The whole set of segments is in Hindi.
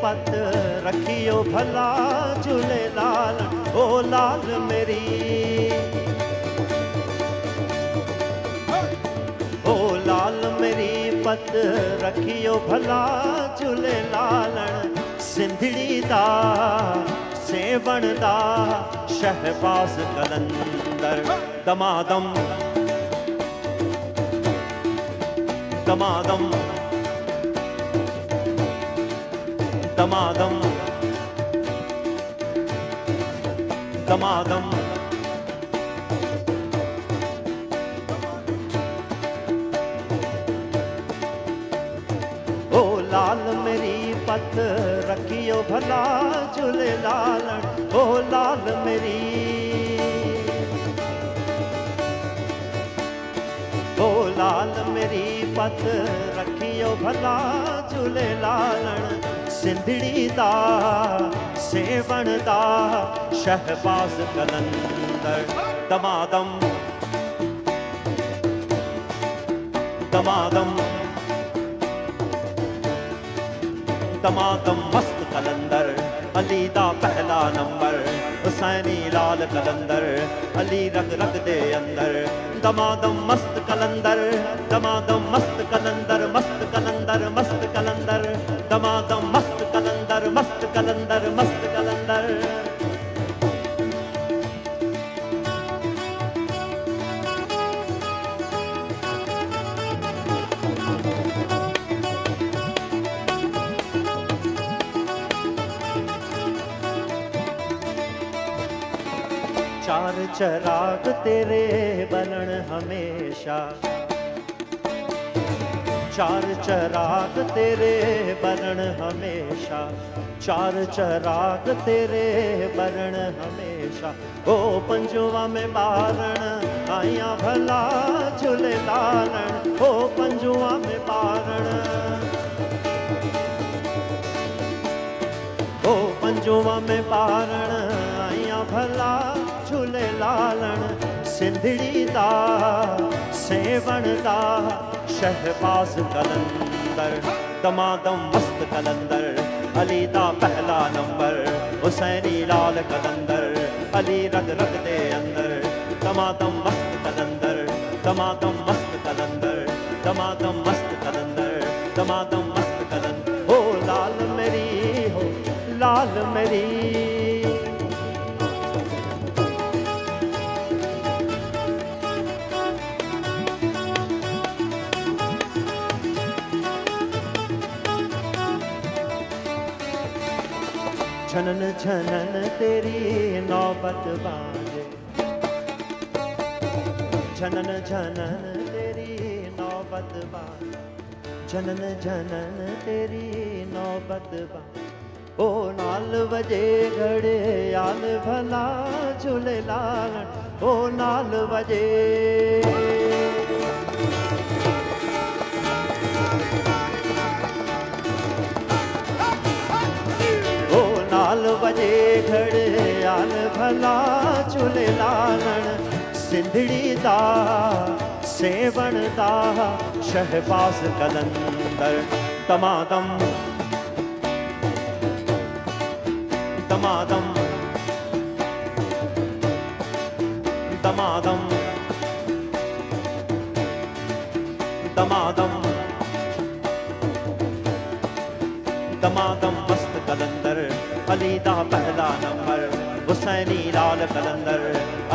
पत रखियो भला झूलेलाल ओ लाल मेरी ओ लाल मेरी पत रखियो भला झूलेलाल सिंधड़ी दा सेवण दा शहबाज कलंदर दमादम दमादम दमादम दमादम ओ लाल मेरी पत रखियो भला झूलेलाल ओ लाल मेरी ओ लाल मेरी पत रखियो भला झूलेलाल सिंधड़ी दा सेवण दा शहबाज कलंदर दमादम दमादम दमादम मस्त कलंदर अली दा पहला नंबर हुसैनी लाल कलंदर अली रग रग दे अंदर दमादम मस्त कलंदर दमादम मस्त कलंदर मस्त कलंदर मस्त कलंदर दमादम मस्त कलंदर मस्त कलंदर मस्त कलंदर चार चराग तेरे बनन हमेशा चार चराग तेरे बनन हमेशा चार चराग तेरे बनन हमेशा ओ पंजुआ में बारण आया भला झूलेलाल ओ पंजुआ में बारण ओ पंजुआ में बारण आया भला झूलेलाल सिंधड़ी दा सेवण दा शहबाज कलंदर दमादम मस्त कलंदर अली दा पहला नंबर हुसैनी लाल कलंदर अली रग रग दे अंदर दमादम मस्त कलंदर दमादम मस्त कलंदर दमादम मस्त कलंदर दमादम मस्त कलंदर हो लाल मेरी हो लाल मेरी झनन झनन तेरी नौबत बाजे झनन झनन तेरी नौबत बाजे झनन झनन तेरी नौबत बाजे ओ नाल वजे घड़े आल भला झूलेलाल ओ नाल वजे नाल वजे घड़े आल भला झूलेलाल सिंधड़ी दा सेवण दा शहबाज कलंदर दमादम दमादम दमादम दमादम दमादम मस्त कलंदर अली दा पहला नंबर हुसैनी लाल कलंदर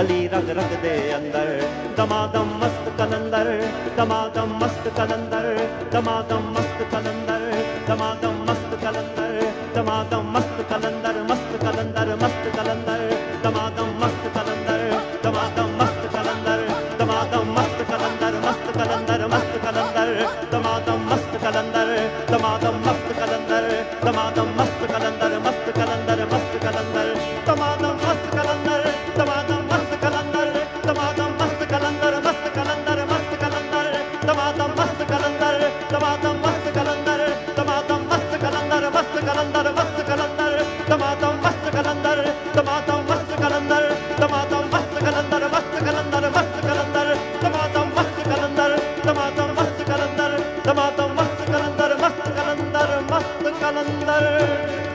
अली रग रग दे अंदर दमादम मस्त कलंदर दमादम मस्त कलंदर दमादम मस्त कलंदर दमादम मस्त कलंदर दमादम मस्त कलंदर मस्त कलंदर मस्त कलंदर दमादम मस्त कलंदर दमादम मस्त कलंदर दमादम मस्त कलंदर मस्त कलंदर मस्त कलंदर दमादम मस्त कलंदर दमादम मस्त कलंदर दमादम मस्त कलंदर मस्त कलंदर मस्त कलंदर दमादम मस्त कलंदर दमादम मस्त कलंदर दमादम मस्त कलंदर मस्त कलंदर मस्त कलंदर दमादम मस्त कलंदर दमादम मस्त कलंदर दमादम मस्त कलंदर मस्त कलंदर मस्त कलंदर दमादम मस्त कलंदर दमादम मस्त कलंदर दमादम मस्त कलंदर मस्त कलंदर मस्त कलंदर दमादम मस्त कलंदर दमादम मस्त कलंदर दमादम मस्त कलंदर मस्त कलंदर मस्त कलंदर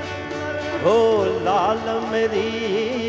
मेरी